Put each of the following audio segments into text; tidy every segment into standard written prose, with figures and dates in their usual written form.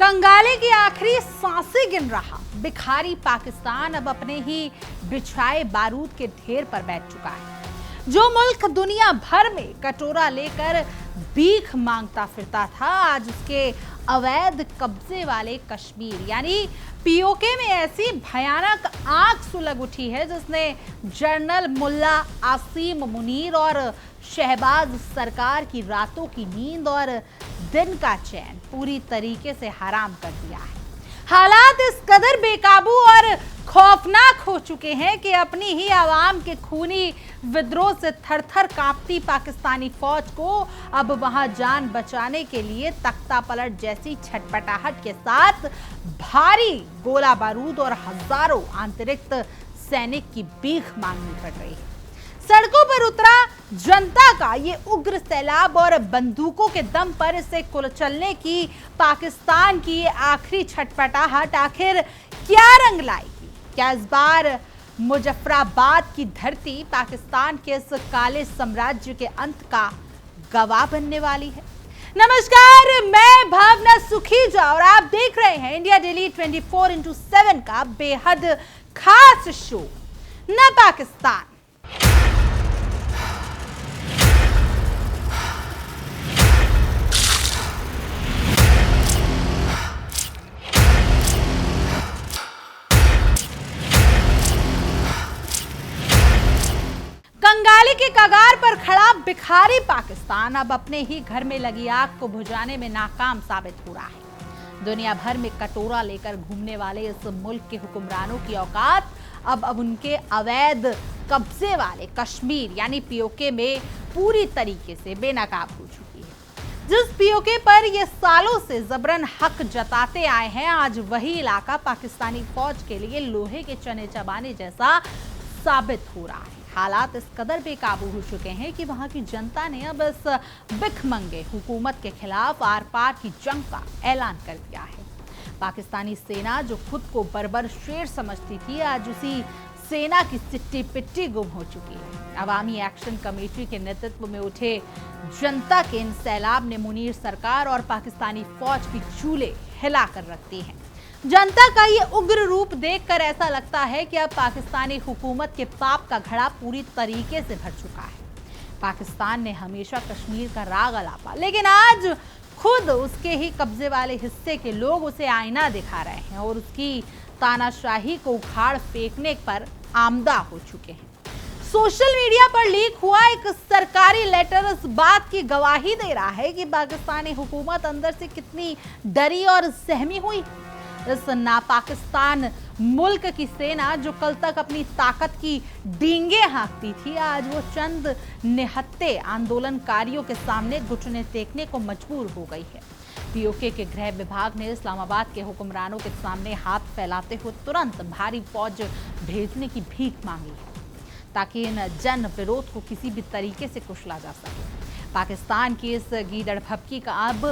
कंगाली की आखिरी सांसें गिन रहा भिखारी पाकिस्तान अब अपने ही बिछाए बारूद के ढेर पर बैठ चुका है। जो मुल्क दुनिया भर में कटोरा लेकर भीख मांगता फिरता था, आज उसके अवैध कब्जे वाले कश्मीर यानी पीओके में ऐसी भयानक आग सुलग उठी है जिसने जनरल मुल्ला आसिम मुनीर और शहबाज सरकार की रातों की नींद और दिन का चैन पूरी तरीके से हराम कर दिया है। हालात इस कदर बेकाबू और खौफनाक हो चुके हैं कि अपनी ही आवाम के खूनी विद्रोह से थर-थर कांपती पाकिस्तानी फौज को अब वहां जान बचाने के लिए तख्ता पलट जैसी छटपटाहट के साथ भारी गोला बारूद और हजारों अतिरिक्त सैनिक की भीख मांगनी पड़ रही है। सड़कों पर उतरा जनता का ये उग्र सैलाब और बंदूकों के दम पर इसे कुचलने की पाकिस्तान की ये आखिरी छटपटाहट आखिर क्या रंग लाएगी? क्या इस बार मुजफ्फराबाद की धरती पाकिस्तान के इस काले साम्राज्य के अंत का गवाह बनने वाली है? नमस्कार, मैं भावना सुखीजा और आप देख रहे हैं इंडिया डेली 24x7 का बेहद खास शो न पाकिस्तान। कंगाली के कगार पर खड़ा भिखारी पाकिस्तान अब अपने ही घर में लगी आग को बुझाने में नाकाम साबित हो रहा है। दुनिया भर में कटोरा लेकर घूमने वाले इस मुल्क के हुक्मरानों की औकात अब उनके अवैध कब्जे वाले कश्मीर यानी पीओके में पूरी तरीके से बेनकाब हो चुकी है। जिस पीओके पर ये सालों से जबरन हक जताते आए हैं, आज वही इलाका पाकिस्तानी फौज के लिए लोहे के चने चबाने जैसा साबित हो रहा है। हालात इस कदर बेकाबू हो चुके हैं कि वहां की जनता ने अब इस भिखमंगे हुकूमत के खिलाफ आर पार की जंग का ऐलान कर दिया है। पाकिस्तानी सेना जो खुद को बर्बर शेर समझती थी, आज उसी सेना की सिट्टी पिट्टी गुम हो चुकी है। अवामी एक्शन कमेटी के नेतृत्व में उठे जनता के इन सैलाब ने मुनीर सरकार और पाकिस्तानी फौज की चूल्हे हिला कर रख दी हैं। जनता का ये उग्र रूप देखकर ऐसा लगता है कि अब पाकिस्तानी हुकूमत के पाप का घड़ा पूरी तरीके से भर चुका है। पाकिस्तान ने हमेशा कश्मीर का राग अलापा, लेकिन आज खुद उसके ही कब्जे वाले हिस्से के लोग उसे आईना दिखा रहे हैं और उसकी तानाशाही को उखाड़ फेंकने पर आमदा हो चुके हैं। सोशल मीडिया पर लीक हुआ एक सरकारी लेटर इस बात की गवाही दे रहा है कि पाकिस्तानी हुकूमत अंदर से कितनी डरी और सहमी हुई। इस नापाकिस्तान मुल्क की सेना जो कल तक अपनी ताकत की डींगे हाँकती थी, आज वो चंद निहत्थे आंदोलनकारियों के सामने घुटने टेकने को मजबूर हो गई है। पीओके के गृह विभाग ने इस्लामाबाद के हुक्मरानों के सामने हाथ फैलाते हुए तुरंत भारी फौज भेजने की भीख मांगी है ताकि इन जन विरोध को किसी भी तरीके से कुचला जा सके। पाकिस्तान की इस गीदड़ भभकी का अब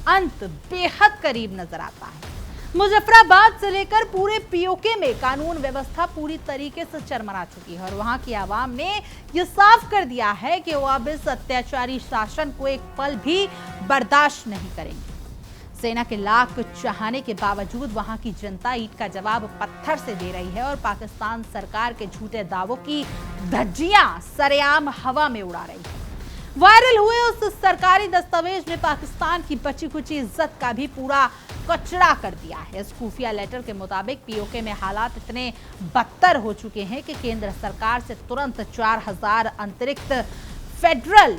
अंत बेहद करीब नजर आता है। मुजफ्फराबाद से लेकर पूरे पीओके में कानून व्यवस्था पूरी तरीके से चरमरा चुकी है और वहां की आवाम ने यह साफ कर दिया है कि वो अब इस अत्याचारी शासन को एक पल भी बर्दाश्त नहीं करेंगे। सेना के लाख चाहने के बावजूद वहां की जनता ईंट का जवाब पत्थर से दे रही है और पाकिस्तान सरकार के झूठे दावों की धज्जियां सरेआम हवा में उड़ा रही है। वायरल हुए उस सरकारी दस्तावेज ने पाकिस्तान की बची कुची इज्जत का भी पूरा कचरा कर दिया है। इस खुफिया लेटर के मुताबिक पीओके में हालात इतने बदतर हो चुके हैं कि केंद्र सरकार से तुरंत 4000 अतिरिक्त फेडरल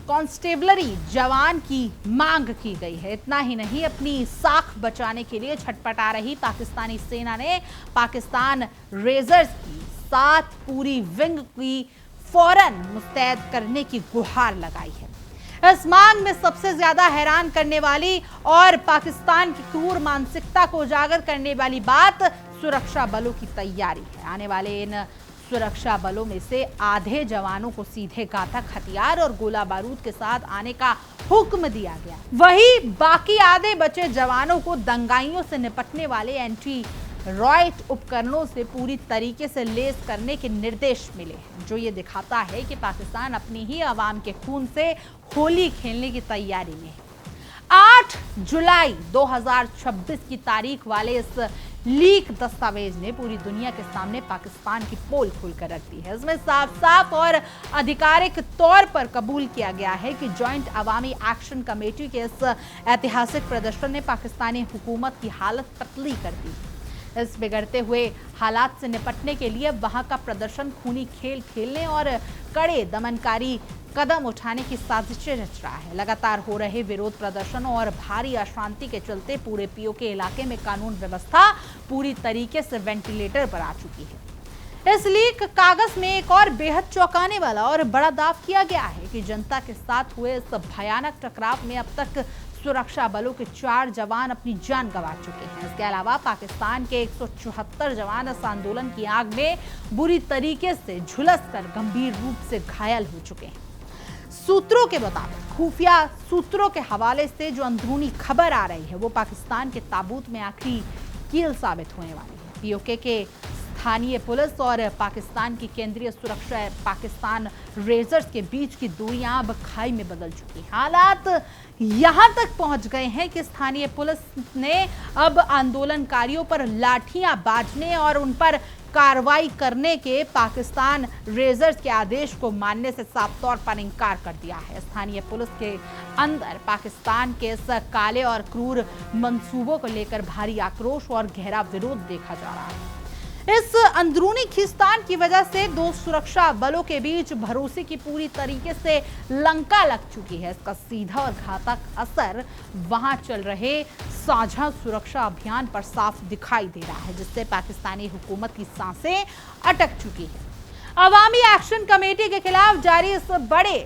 कांस्टेबलरी जवान की मांग की गई है। इतना ही नहीं, अपनी साख बचाने के लिए छटपटा रही पाकिस्तानी सेना ने पाकिस्तान रेजर्स की 7 पूरी विंग की फौरन मुस्तैद करने की गुहार लगाई है। इस मांग में सबसे ज्यादा हैरान करने वाली और पाकिस्तान की क्रूर मानसिकता को उजागर करने वाली बात सुरक्षा बलों की तैयारी है। आने वाले इन सुरक्षा बलों में से आधे जवानों को सीधे घातक हथियार और गोला बारूद के साथ आने का हुक्म दिया गया। वही बाकी आधे बचे जवानों को दंगाइयों से निपटने वाले एंटी रॉयट उपकरणों से पूरी तरीके से लेस करने के निर्देश मिले हैं, जो ये दिखाता है कि पाकिस्तान अपनी ही आवाम के खून से होली खेलने की तैयारी में है। 8 जुलाई 2026 की तारीख वाले इस लीक दस्तावेज ने पूरी दुनिया के सामने पाकिस्तान की पोल खोलकर रख दी है। इसमें साफ साफ और आधिकारिक तौर पर कबूल किया गया है कि जॉइंट अवामी एक्शन कमेटी के इस ऐतिहासिक प्रदर्शन ने पाकिस्तानी हुकूमत की हालत पतली कर दी। इस बिगड़ते हुए हालात से निपटने के लिए वहां का प्रदर्शन खूनी खेल खेलने और कड़े दमनकारी कदम उठाने की साजिशें रच रहा है। लगातार हो रहे विरोध प्रदर्शनों और भारी अशांति के चलते पूरे पीओके इलाके में कानून व्यवस्था पूरी तरीके से वेंटिलेटर पर आ चुकी है। इस लीक कागज में एक और बेहद चौंकाने वाला और बड़ा दाव किया गया है कि जनता के साथ हुए इस भयानक टकराव में अब तक सुरक्षा बलों के 4 जवान अपनी जान गंवा चुके हैं। इसके अलावा पाकिस्तान के 174 जवान इस आंदोलन की आग में बुरी तरीके से झुलसकर गंभीर रूप से घायल हो चुके हैं। सूत्रों के मुताबिक, खुफिया सूत्रों के हवाले से जो अंदरूनी खबर आ रही है वो पाकिस्तान के ताबूत में आखिरी कील साबित होने वाली है। पीओके के स्थानीय पुलिस और पाकिस्तान की केंद्रीय सुरक्षा पाकिस्तान रेजर्स के बीच की दूरियां अब खाई में बदल चुकी हैं। हालात यहां तक पहुंच गए हैं कि स्थानीय पुलिस ने अब आंदोलनकारियों पर लाठियां बाजने और उन पर कार्रवाई करने के पाकिस्तान रेजर्स के आदेश को मानने से साफ तौर पर इनकार कर दिया है। स्थानीय पुलिस के अंदर पाकिस्तान के इस काले और क्रूर मंसूबों को लेकर भारी आक्रोश और गहरा विरोध देखा जा रहा है। इस अंदरूनी खींचतान की वजह से दो सुरक्षा बलों के बीच भरोसे की पूरी तरीके से लंका लग चुकी है। इसका सीधा और घातक असर वहां चल रहे साझा सुरक्षा अभियान पर साफ दिखाई दे रहा है, जिससे पाकिस्तानी हुकूमत की सांसें अटक चुकी है। अवामी एक्शन कमेटी के खिलाफ जारी इस बड़े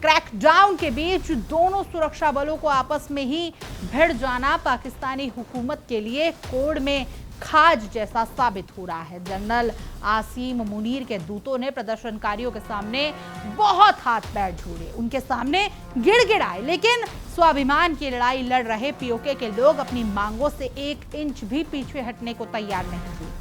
क्रैकडाउन के बीच दोनों सुरक्षा बलों को आपस में ही भिड़ जाना पाकिस्तानी हुकूमत के लिए कोड में खाज जैसा साबित हो रहा है। जनरल आसिम मुनीर के दूतों ने प्रदर्शनकारियों के सामने बहुत हाथ पैर जोड़े, उनके सामने गिड़गिड़ाए, लेकिन स्वाभिमान की लड़ाई लड़ रहे पीओके के लोग अपनी मांगों से 1 इंच भी पीछे हटने को तैयार नहीं हुए।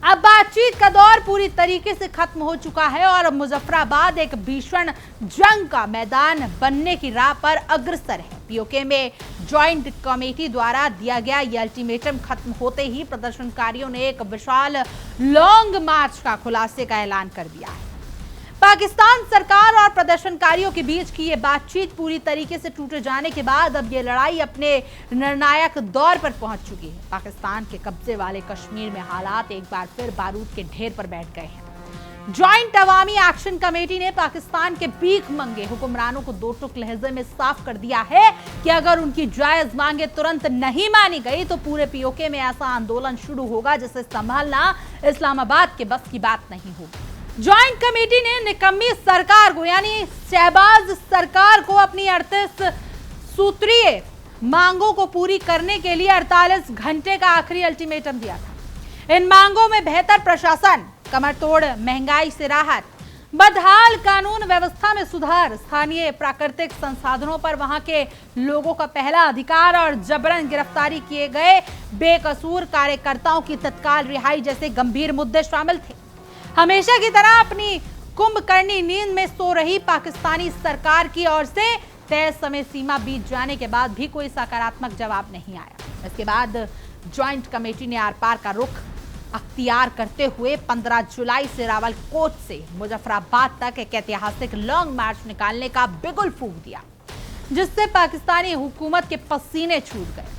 अब बातचीत का दौर पूरी तरीके से खत्म हो चुका है और मुजफ्फराबाद एक भीषण जंग का मैदान बनने की राह पर अग्रसर है। पीओके में जॉइंट कमेटी द्वारा दिया गया यह अल्टीमेटम खत्म होते ही प्रदर्शनकारियों ने एक विशाल लॉन्ग मार्च का खुलासे का ऐलान कर दिया है। पाकिस्तान सरकार और प्रदर्शनकारियों के बीच की ये बातचीत पूरी तरीके से टूटे जाने के बाद अब ये लड़ाई अपने निर्णायक दौर पर पहुंच चुकी है। पाकिस्तान के कब्जे वाले कश्मीर में हालात एक बार फिर बारूद के ढेर पर बैठ गए हैं। जॉइंट अवामी एक्शन कमेटी ने पाकिस्तान के भीख मंगे हुक्मरानों को दो टुक लहजे में साफ कर दिया है कि अगर उनकी जायज मांगे तुरंत नहीं मानी गई तो पूरे पीओके में ऐसा आंदोलन शुरू होगा जिसे संभालना इस्लामाबाद के बस की बात नहीं होगी। जॉइंट कमेटी ने निकम्मी सरकार को यानी शहबाज सरकार को अपनी 38 सूत्रीय मांगों को पूरी करने के लिए 48 घंटे का आखिरी अल्टीमेटम दिया था। इन मांगों में बेहतर प्रशासन, कमर तोड़ महंगाई से राहत, बदहाल कानून व्यवस्था में सुधार, स्थानीय प्राकृतिक संसाधनों पर वहां के लोगों का पहला अधिकार और जबरन गिरफ्तारी किए गए बेकसूर कार्यकर्ताओं की तत्काल रिहाई जैसे गंभीर मुद्दे शामिल थे। हमेशा की तरह अपनी कुंभकर्णी नींद में सो रही पाकिस्तानी सरकार की ओर से तय समय सीमा बीत जाने के बाद भी कोई सकारात्मक जवाब नहीं आया। इसके बाद जॉइंट कमेटी ने आर पार का रुख अख्तियार करते हुए 15 जुलाई से रावलकोट से मुजफ्फराबाद तक एक ऐतिहासिक लॉन्ग मार्च निकालने का बिगुल फूंक दिया, जिससे पाकिस्तानी हुकूमत के पसीने छूट गए।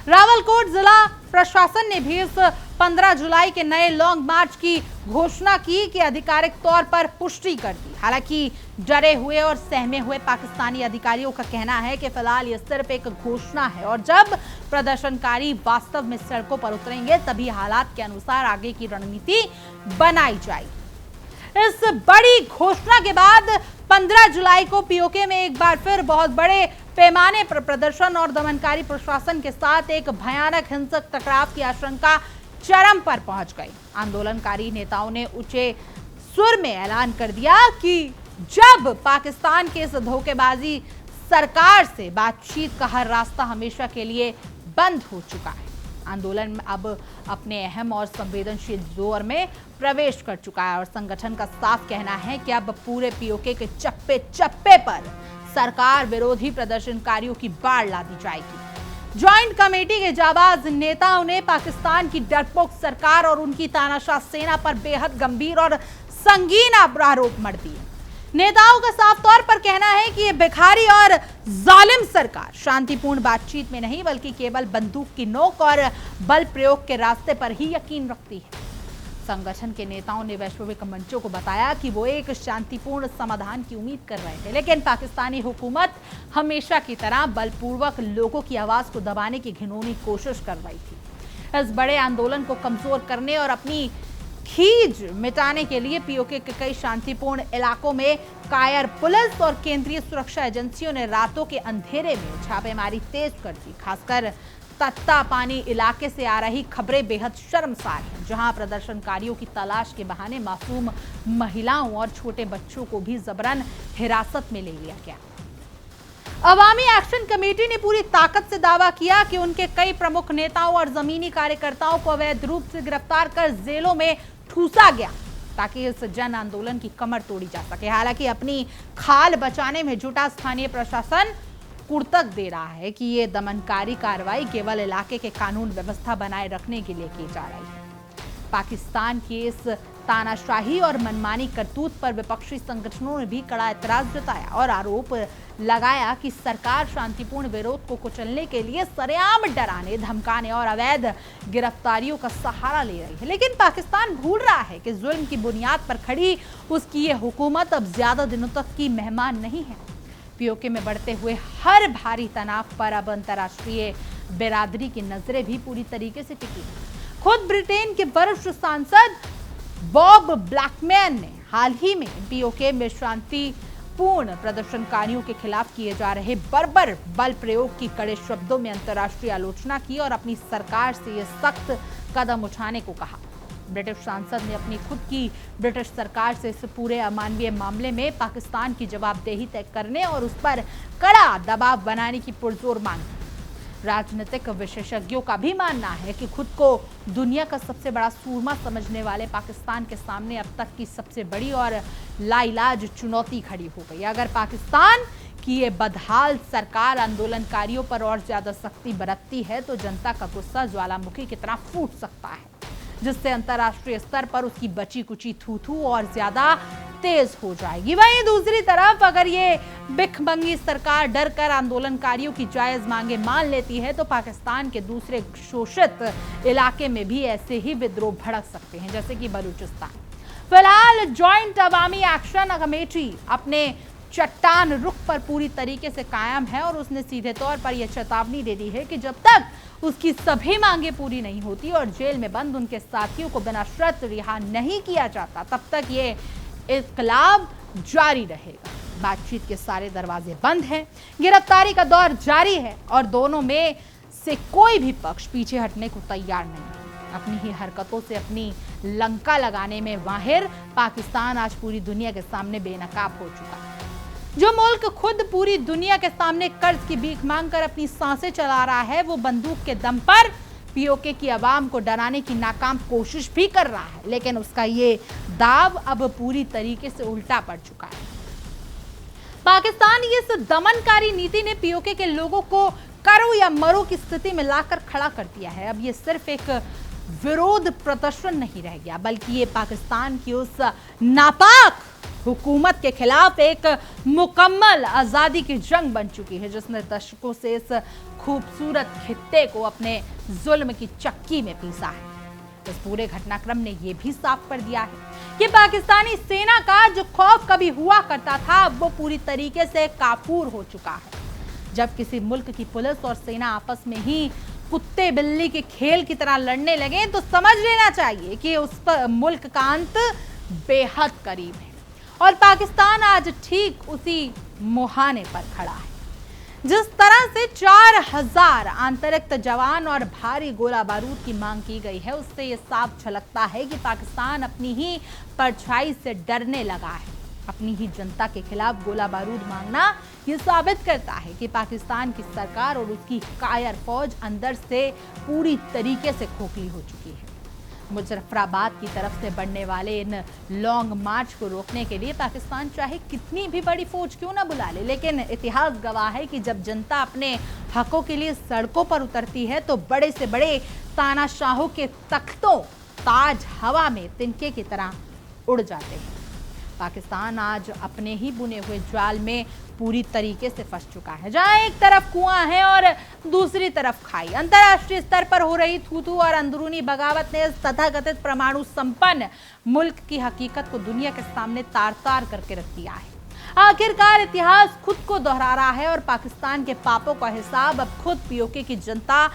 रावलकोट जिला प्रशासन ने भी इस 15 जुलाई के नए लॉन्ग मार्च की घोषणा की कि आधिकारिक तौर पर पुष्टि कर दी। हालांकि डरे हुए और सहमे हुए पाकिस्तानी अधिकारियों का कहना है कि फिलहाल यह सिर्फ एक घोषणा है और जब प्रदर्शनकारी वास्तव में सड़कों पर उतरेंगे तभी हालात के अनुसार आगे की रणनीति बनाई जाएगी। इस बड़ी घोषणा के बाद 15 जुलाई को पीओके में एक बार फिर बहुत बड़े पैमाने पर प्रदर्शन और दमनकारी प्रशासन के साथ एक भयानक हिंसक टकराव की आशंका चरम पर पहुंच गई। आंदोलनकारी नेताओं ने ऊंचे सुर में ऐलान कर दिया कि जब पाकिस्तान के इस धोखेबाजी सरकार से बातचीत का हर रास्ता हमेशा के लिए बंद हो चुका है। आंदोलन अब अपने अहम और संवेदनशील दौर में प्रवेश कर चुका है और संगठन का साफ कहना है कि अब पूरे पीओके के चप्पे चप्पे पर सरकार विरोधी प्रदर्शनकारियों की बाढ़ ला दी जाएगी। ज्वाइंट कमेटी के जाबाज नेताओं ने पाकिस्तान की डरपोक सरकार और उनकी तानाशाह सेना पर बेहद गंभीर और संगीन आरोप मढ़ दिए। नेताओं का साफ तौर पर कहना है कि ये भिखारी और जालिम सरकार शांतिपूर्ण बातचीत में नहीं बल्कि केवल बंदूक की नोक और बल प्रयोग के रास्ते पर ही यकीन रखती है। संगठन के नेताओं ने वैश्विक मंचों को बताया कि वो एक शांतिपूर्ण समाधान की उम्मीद कर रहे थे, लेकिन पाकिस्तानी हुकूमत हमेशा की तरह बलपूर्वक लोगों की आवाज को दबाने की घिनौनी कोशिश कर रही थी। इस बड़े आंदोलन को कमजोर करने और अपनी खींच मिटाने के लिए पीओके के कई शांतिपूर्ण इलाकों में कायर पुलिस और केंद्रीय सुरक्षा एजेंसियों ने रातों के अंधेरे में छापेमारी तेज कर दी। खासकर तत्ता पानी इलाके से आ रही खबरें बेहद शर्मसार हैं, जहां प्रदर्शनकारियों की तलाश के बहाने मासूम महिलाओं और छोटे बच्चों को भी जबरन हिरासत में ले लिया गया। अवामी एक्शन कमेटी ने पूरी ताकत से दावा किया कि उनके कई प्रमुख नेताओं और जमीनी कार्यकर्ताओं को अवैध रूप से गिरफ्तार कर जेलों में ठूसा गया ताकि इस जन आंदोलन की कमर तोड़ी जा सके। हालांकि अपनी खाल बचाने में जुटा स्थानीय प्रशासन कुर्तक दे रहा है कि ये दमनकारी कार्रवाई केवल इलाके के कानून व्यवस्था बनाए रखने के लिए की जा रही है। पाकिस्तान की इस तानाशाही और मनमानी करतूत पर विपक्षी संगठनों ने भी कड़ा एतराज जताया और आरोप लगाया कि सरकार शांतिपूर्ण विरोध को कुचलने के लिए सरेआम डराने, धमकाने और अवैध गिरफ्तारियों का सहारा ले रही है। लेकिन पाकिस्तान भूल रहा है कि जुल्म की बुनियाद पर खड़ी उसकी ये हुकूमत अब ज्यादा दिनों तक की मेहमान नहीं है। पीओके में बढ़ते हुए हर भारी तनाव पर अब अंतर्राष्ट्रीय बिरादरी की नजरें भी पूरी तरीके से टिकी हैं। खुद ब्रिटेन के वरिष्ठ सांसद बॉब ब्लैकमैन ने हाल ही में पीओके में शांतिपूर्ण प्रदर्शनकारियों के खिलाफ किए जा रहे बर्बर बल प्रयोग की कड़े शब्दों में अंतर्राष्ट्रीय आलोचना की और अपनी सरकार से यह सख्त कदम उठाने को कहा। ब्रिटिश सांसद ने अपनी खुद की ब्रिटिश सरकार से इस पूरे अमानवीय मामले में पाकिस्तान की जवाबदेही तय करने और उस पर कड़ा दबाव बनाने की पुरजोर मांग की। राजनीतिक विशेषज्ञों का भी मानना है कि खुद को दुनिया का सबसे बड़ा सूरमा समझने वाले पाकिस्तान के सामने अब तक की सबसे बड़ी और लाइलाज चुनौती खड़ी हो गई। अगर पाकिस्तान की ये बदहाल सरकार आंदोलनकारियों पर और ज्यादा सख्ती बरतती है तो जनता का गुस्सा ज्वालामुखी की तरह फूट सकता है, जिससे अंतर्राष्ट्रीय स्तर पर उसकी बची कुची थू और ज्यादा तेज हो जाएगी। वहीं दूसरी तरफ अगर ये भिखमंगी सरकार डर कर आंदोलनकारियों की जायज मांगे मान लेती है तो पाकिस्तान के दूसरे शोषित इलाके में भी ऐसे ही विद्रोह भड़क सकते हैं, जैसे कि बलूचिस्तान। फिलहाल ज्वाइंट अवामी एक्शन कमेटी अपने चट्टान रुख पर पूरी तरीके से कायम है और उसने सीधे तौर पर यह चेतावनी दे दी है कि जब तक उसकी सभी मांगे पूरी नहीं होती और जेल में बंद उनके साथियों को बिना शर्त रिहा नहीं किया जाता, तब तक ये इनकलाब जारी रहेगा। बातचीत के सारे दरवाजे बंद हैं, गिरफ्तारी का दौर जारी है और दोनों में से कोई भी पक्ष पीछे हटने को तैयार नहीं है। अपनी ही हरकतों से अपनी लंका लगाने में माहिर पाकिस्तान आज पूरी दुनिया के सामने बेनकाब हो चुका है। जो मुल्क खुद पूरी दुनिया के सामने कर्ज की भीख मांगकर अपनी सांसें चला रहा है, वो बंदूक के दम पर पीओके की आवाम को डराने की नाकाम कोशिश भी कर रहा है, लेकिन उसका ये दाव अब पूरी तरीके से उल्टा पड़ चुका है। पाकिस्तान की इस दमनकारी नीति ने पीओके के लोगों को करो या मरो की स्थिति में लाकर खड़ा कर दिया है। अब ये सिर्फ एक विरोध प्रदर्शन नहीं रह गया, बल्कि ये पाकिस्तान की उस नापाक हुकूमत के खिलाफ एक मुकम्मल आजादी की जंग बन चुकी है, जिसने दशकों से इस खूबसूरत खित्ते को अपने जुल्म की चक्की में पीसा है। इस पूरे घटनाक्रम ने यह भी साफ कर दिया है कि पाकिस्तानी सेना का जो खौफ कभी हुआ करता था, अब वो पूरी तरीके से काफूर हो चुका है। जब किसी मुल्क की पुलिस और सेना आपस में ही कुत्ते बिल्ली के खेल की तरह लड़ने लगे तो समझ लेना चाहिए कि उस पर मुल्क का अंत बेहद करीब है और पाकिस्तान आज ठीक उसी मुहाने पर खड़ा है। जिस तरह से 4000 आंतरिक जवान और भारी गोला बारूद की मांग की गई है, उससे यह साफ झलकता है कि पाकिस्तान अपनी ही परछाई से डरने लगा है। अपनी ही जनता के खिलाफ गोला बारूद मांगना यह साबित करता है कि पाकिस्तान की सरकार और उसकी कायर फौज अंदर से पूरी तरीके से खोखली हो चुकी है। मुजफ्फराबाद की तरफ से बढ़ने वाले इन लॉन्ग मार्च को रोकने के लिए पाकिस्तान चाहे कितनी भी बड़ी फौज क्यों ना बुला ले, लेकिन इतिहास गवाह है कि जब जनता अपने हकों के लिए सड़कों पर उतरती है तो बड़े से बड़े तानाशाहों के तख्तों ताज हवा में तिनके की तरह उड़ जाते हैं। पाकिस्तान आज अपने ही बुने हुए जाल में पूरी तरीके से फंस चुका है, जहां एक तरफ कुआं है और दूसरी तरफ खाई। अंतर्राष्ट्रीय स्तर पर हो रही थू-थू और अंदरूनी बगावत ने इस तथाकथित परमाणु संपन्न मुल्क की हकीकत को दुनिया के सामने तार-तार करके रख दिया है। आखिरकार इतिहास खुद को दोहरा रहा है और पाकिस्तान के पापों का हिसाब अब खुद पीओके की जनता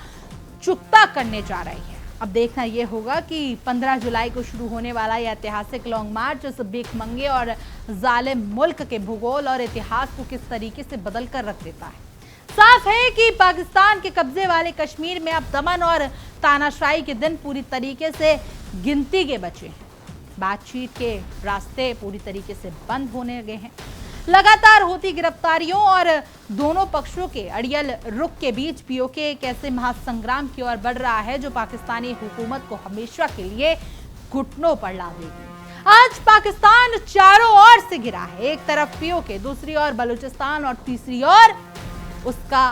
चुकता करने जा रही है। अब देखना यह होगा कि 15 जुलाई को शुरू होने वाला यह ऐतिहासिक लॉन्ग मार्च इस भीखमंगे और जालिम मुल्क के भूगोल और इतिहास को किस तरीके से बदल कर रख देता है। साफ है कि पाकिस्तान के कब्जे वाले कश्मीर में अब दमन और तानाशाही के दिन पूरी तरीके से गिनती के बचे हैं। बातचीत के रास्ते पूरी तरीके से बंद होने लगे हैं। लगातार होती गिरफ्तारियों और दोनों पक्षों के अड़ियल रुख के बीच पीओके एक ऐसे महासंग्राम की ओर बढ़ रहा है जो पाकिस्तानी हुकूमत को हमेशा के लिए घुटनों पर ला देगी। आज पाकिस्तान चारों ओर से घिरा है, एक तरफ पीओके, दूसरी ओर बलूचिस्तान और तीसरी ओर उसका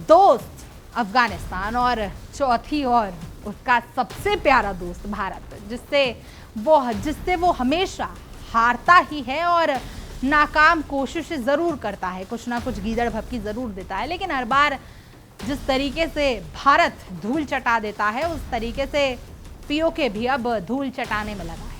दोस्त अफगानिस्तान और चौथी ओर उसका सबसे प्यारा दोस्त भारत, जिससे वो हमेशा हारता ही है और नाकाम कोशिश जरूर करता है, कुछ ना कुछ गीदड़ भपकी जरूर देता है, लेकिन हर बार जिस तरीके से भारत धूल चटा देता है उस तरीके से पीओके भी अब धूल चटाने में लगा है।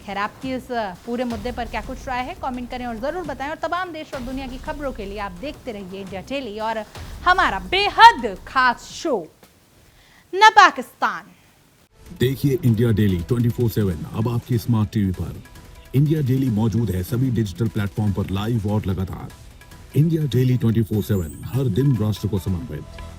खैर, आपकी इस पूरे मुद्दे पर क्या कुछ राय है, कमेंट करें और जरूर बताएं। और तमाम देश और दुनिया की खबरों के लिए आप देखते रहिए इंडिया डेली और हमारा बेहद खास शो न पाकिस्तान। देखिए इंडिया डेली 24/7 अब आपके स्मार्ट टीवी पर। इंडिया डेली मौजूद है सभी डिजिटल प्लेटफॉर्म पर लाइव और लगातार। इंडिया डेली 24/7 हर दिन राष्ट्र को समर्पित।